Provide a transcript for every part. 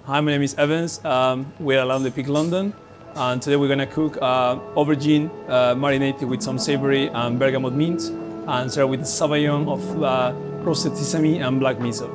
Hi, my name is Evans. We're at Aubergine Pic, London, and today we're gonna cook aubergine marinated with some savory and bergamot mint, and serve with sabayon of roasted sesame and black miso.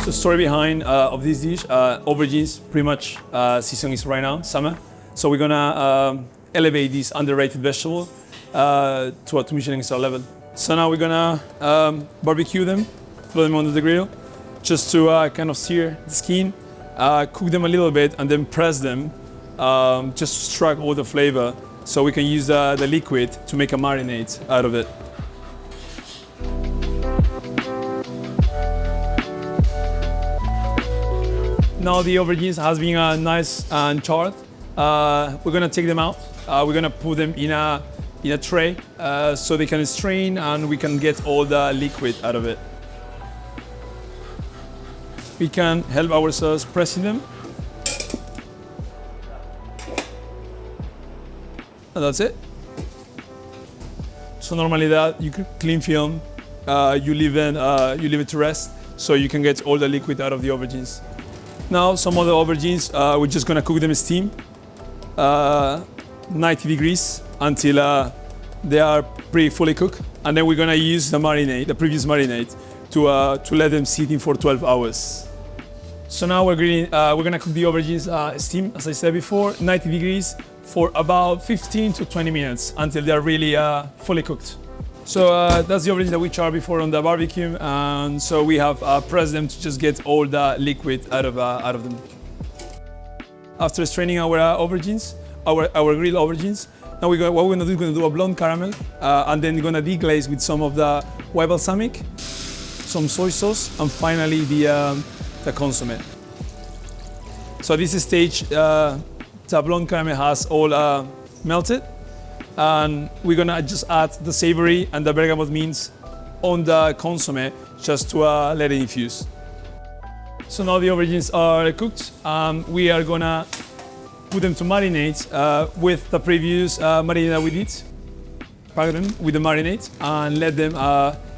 The story behind of this dish, aubergines pretty much season is right now, summer. So we're gonna elevate this underrated vegetable to a Michelin star level. So now we're gonna barbecue them, throw them onto the grill, just to kind of sear the skin, cook them a little bit, and then press them just to extract all the flavor. So we can use the liquid to make a marinade out of it. Now the aubergines has been nice and charred. We're gonna take them out. We're gonna put them in a tray so they can strain and we can get all the liquid out of it. We can help ourselves pressing them. And that's it. So normally that you clean film, you leave it to rest so you can get all the liquid out of the aubergines. Now some of the aubergines, we're just gonna cook them steam, 90 degrees until they are pretty fully cooked. And then we're gonna use the marinade, the previous marinade, to let them sit in for 12 hours. So now we're gonna cook the aubergines steam, as I said before, 90 degrees for about 15 to 20 minutes until they're really fully cooked. So that's the aubergines that we charred before on the barbecue, and so we have pressed them to just get all the liquid out of them. After straining our aubergines, our grilled aubergines, now what we're gonna do a blonde caramel, and then we're gonna deglaze with some of the white balsamic, some soy sauce, and finally the consomme. So at this stage, the blonde caramel has all melted. And we're gonna just add the savory and the bergamot mints on the consomme just to let it infuse. So now the aubergines are cooked. We are gonna put them to marinate with the previous marinade that we did. Pack them with the marinade and let them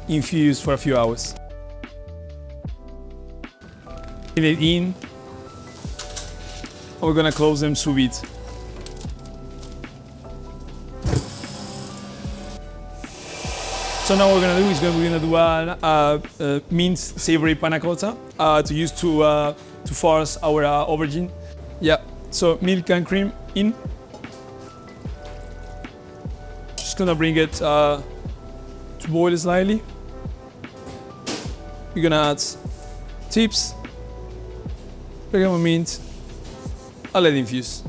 infuse for a few hours. Put it in, and we're gonna close them sous vide. So now what we're gonna do is we're gonna do a mint savory panna cotta to use to force our aubergine. Yeah, so milk and cream in. Just gonna bring it to boil slightly. We're gonna add tips, bergamot mint, and let it infuse.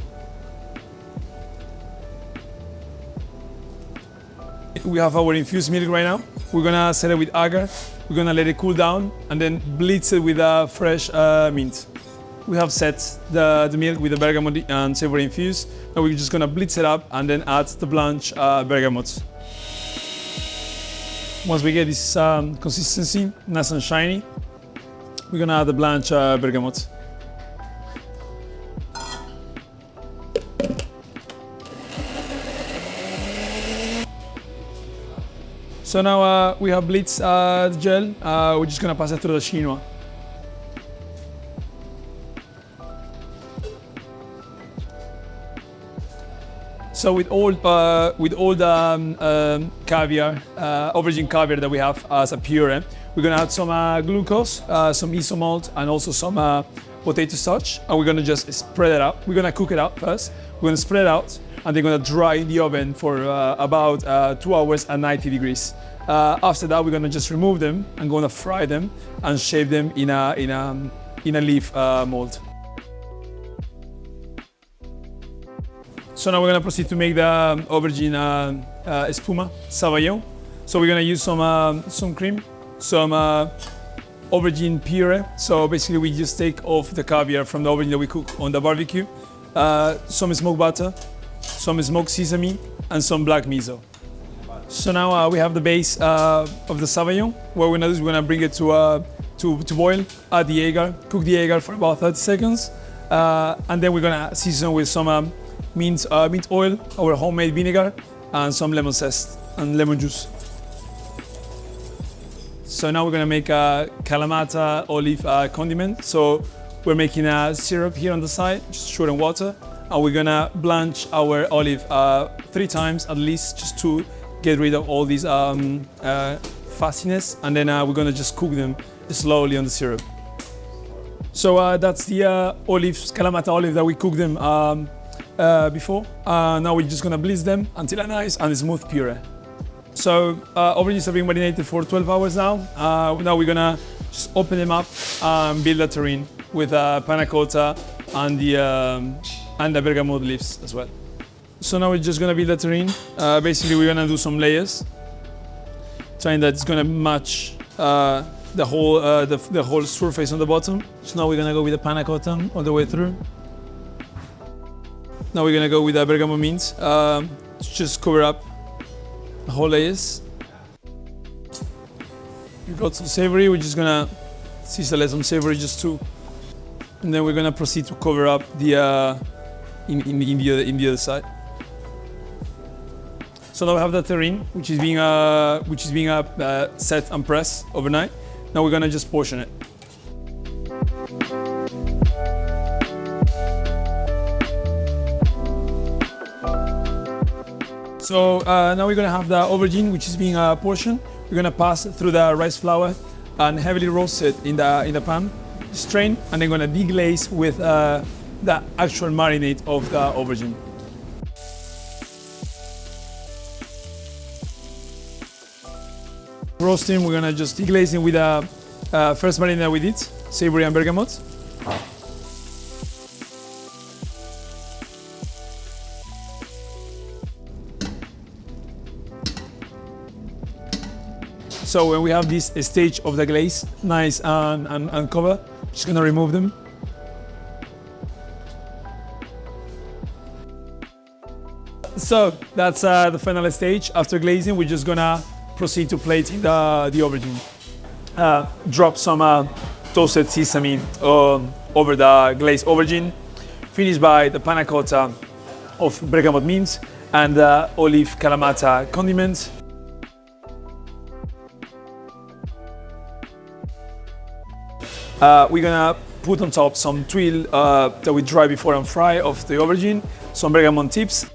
We have our infused milk right now. We're gonna set it with agar. We're gonna let it cool down and then blitz it with fresh mint. We have set the milk with the bergamot and savory infused. Now we're just gonna blitz it up and then add the blanch bergamot. Once we get this consistency, nice and shiny, we're gonna add the blanch bergamot. So now we have blitzed the gel. We're just gonna pass it through the chinois. So with all the caviar, aubergine caviar that we have as a puree, we're gonna add some glucose, some isomalt, and also some potato starch. And we're gonna just spread it out. We're gonna cook it out first. We're gonna spread it out, and they're gonna dry in the oven for about 2 hours at 90 degrees. After that, we're gonna just remove them and gonna fry them and shape them in a leaf mold. So now we're gonna proceed to make the aubergine espuma, savoury. So we're gonna use some cream, some aubergine puree. So basically we just take off the caviar from the aubergine that we cook on the barbecue, some smoked butter, some smoked sesame, and some black miso. So now we have the base of the sabayon. What we're gonna do is we're gonna bring it to boil, add the agar, cook the agar for about 30 seconds, And then we're gonna season with some mint oil, our homemade vinegar, and some lemon zest and lemon juice. So now we're gonna make a Kalamata olive condiment. So we're making a syrup here on the side, just sugar and water. And we're gonna blanch our olive 3 times at least, just to get rid of all these fussiness. And then we're gonna just cook them slowly on the syrup. So that's the Kalamata olive that we cooked them before. Now we're just gonna blitz them until a nice and smooth puree. So aubergines have been marinated for 12 hours now. Now we're gonna just open them up and build a terrine with panna cotta and the bergamot leaves as well. So now we're just gonna build a terrine. Basically, we're gonna do some layers, trying that it's gonna match the whole surface on the bottom. So now we're gonna go with the panna cotta all the way through. Now we're gonna go with the bergamot mint. Just cover up the whole layers. We got some savoury. We're just gonna sizzle some savoury just too, and then we're gonna proceed to cover up the in the other side. So now we have the terrine, which is being set and pressed overnight. Now we're gonna just portion it. So now we're gonna have the aubergine, which is being portioned. We're gonna pass through the rice flour and heavily roast it in the pan, strain, and then gonna deglaze with the actual marinade of the aubergine. Roasting, we're gonna just deglaze it with the first marinade that we did, savoury and bergamot. So when we have this stage of the glaze, nice and cover, just gonna remove them. So that's the final stage. After glazing, we're just gonna proceed to plating the aubergine. Drop some toasted sesame over the glazed aubergine, finished by the panna cotta of bergamot mint and the olive Kalamata condiment. We're gonna put on top some tuile that we dry before and fry of the aubergine, some bergamot tips.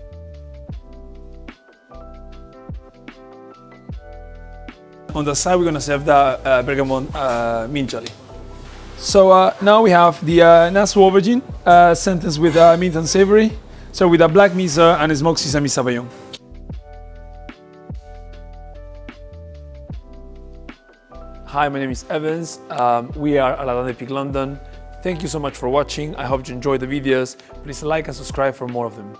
On the side, we're gonna serve the bergamot mint jelly. So now we have the nasu aubergine sentenced with mint and savoury, so with a black miso and smoked sesame sabayon. Hi, my name is Evans. We are at Ten Trinity Square, London. Thank you so much for watching. I hope you enjoyed the videos. Please like and subscribe for more of them.